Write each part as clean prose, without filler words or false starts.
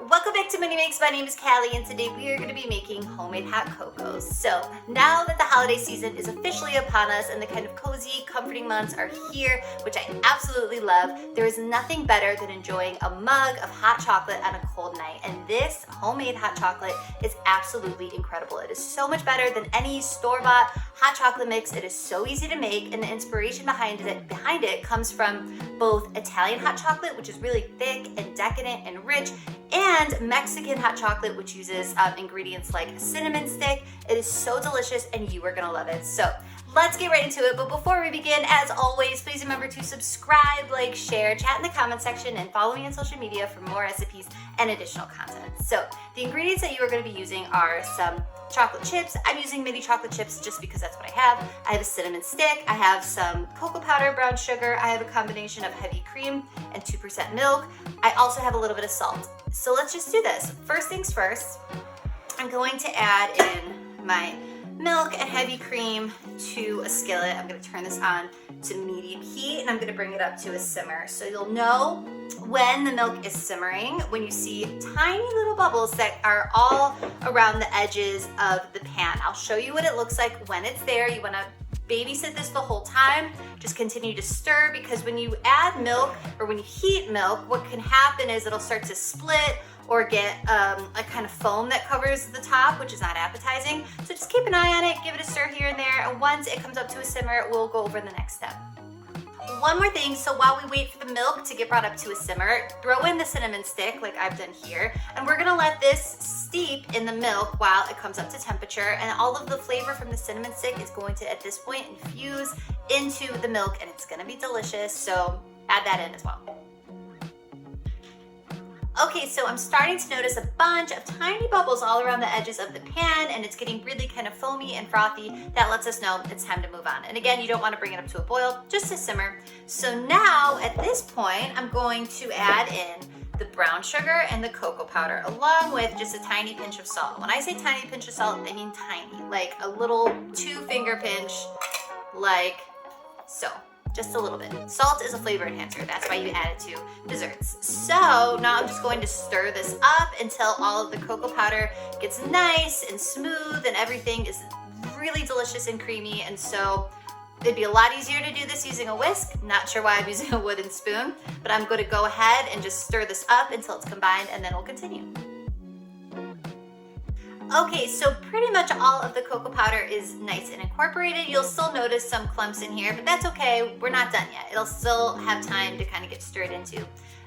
Welcome back to Mooney Makes. My name is Callie, and today we are going to be making homemade hot cocos. So now that the holiday season is officially upon us and the kind of cozy, comforting months are here, which I absolutely love, there is nothing better than enjoying a mug of hot chocolate on a cold night. And this homemade hot chocolate is absolutely incredible. It is so much better than any store-bought hot chocolate mix. It is so easy to make, and the inspiration behind it comes from both Italian hot chocolate, which is really thick and decadent and rich, and Mexican hot chocolate, which uses ingredients like cinnamon stick. It is so delicious, and you are gonna love it. So let's get right into it. But before we begin, as always, please remember to subscribe, like, share, chat in the comment section, and follow me on social media for more recipes and additional content. So the ingredients that you are going to be using are some chocolate chips. I'm using mini chocolate chips just because that's what I have. I have a cinnamon stick. I have some cocoa powder, brown sugar. I have a combination of heavy cream and 2% milk. I also have a little bit of salt. So let's just do this. First things first, I'm going to add in my milk and heavy cream to a skillet. I'm going to turn this on to medium heat, and I'm going to bring it up to a simmer. So you'll know when the milk is simmering when you see tiny little bubbles that are all around the edges of the pan. I'll show you what it looks like when it's there. You want to babysit this the whole time. Just continue to stir, because when you add milk or when you heat milk, what can happen is it'll start to split or get a kind of foam that covers the top, which is not appetizing. So just keep an eye on it, give it a stir here and there, and once it comes up to a simmer, we'll go over the next step. One more thing, so while we wait for the milk to get brought up to a simmer, throw in the cinnamon stick like I've done here, and we're gonna let this steep in the milk while it comes up to temperature, and all of the flavor from the cinnamon stick is going to, at this point, infuse into the milk, and it's gonna be delicious, so add that in as well. Okay, so I'm starting to notice a bunch of tiny bubbles all around the edges of the pan, and it's getting really kind of foamy and frothy. That lets us know it's time to move on. And again, you don't want to bring it up to a boil, just to simmer. So now, at this point, I'm going to add in the brown sugar and the cocoa powder, along with just a tiny pinch of salt. When I say tiny pinch of salt, I mean tiny, like a little 2-finger pinch, like so. Just a little bit. Salt is a flavor enhancer. That's why you add it to desserts. So now I'm just going to stir this up until all of the cocoa powder gets nice and smooth and everything is really delicious and creamy. And so it'd be a lot easier to do this using a whisk. Not sure why I'm using a wooden spoon, but I'm going to go ahead and just stir this up until it's combined, and then we'll continue. Okay, so pretty much all of the cocoa powder is nice and incorporated. You'll still notice some clumps in here, but that's okay. We're not done yet. It'll still have time to kind of get stirred into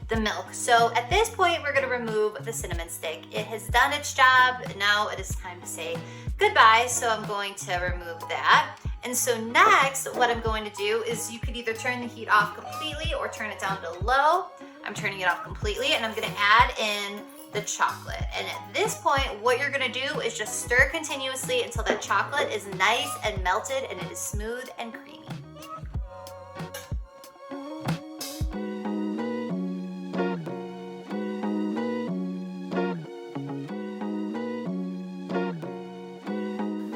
the milk. So at this point, we're gonna remove the cinnamon stick. It has done its job. Now it is time to say goodbye. So I'm going to remove that. And so next, what I'm going to do is you could either turn the heat off completely or turn it down to low. I'm turning it off completely, and I'm gonna add in the chocolate. And at this point, what you're gonna do is just stir continuously until that chocolate is nice and melted and it is smooth and creamy.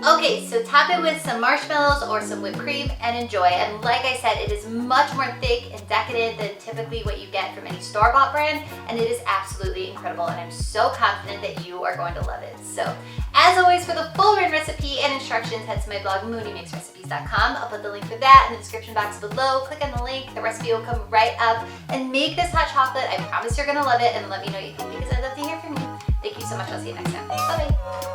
Okay, so top it with some marshmallows or some whipped cream and enjoy. And like I said, it is much more thick and decadent than typically what you get from any store-bought brand, and it is absolutely incredible, and I'm so confident that you are going to love it. So, as always, for the full written recipe and instructions, head to my blog, mooneymakesrecipes.com. I'll put the link for that in the description box below. Click on the link, the recipe will come right up, and make this hot chocolate. I promise you're gonna love it, and let me know what you think, because I'd love to hear from you. Thank you so much. I'll see you next time. Bye-bye.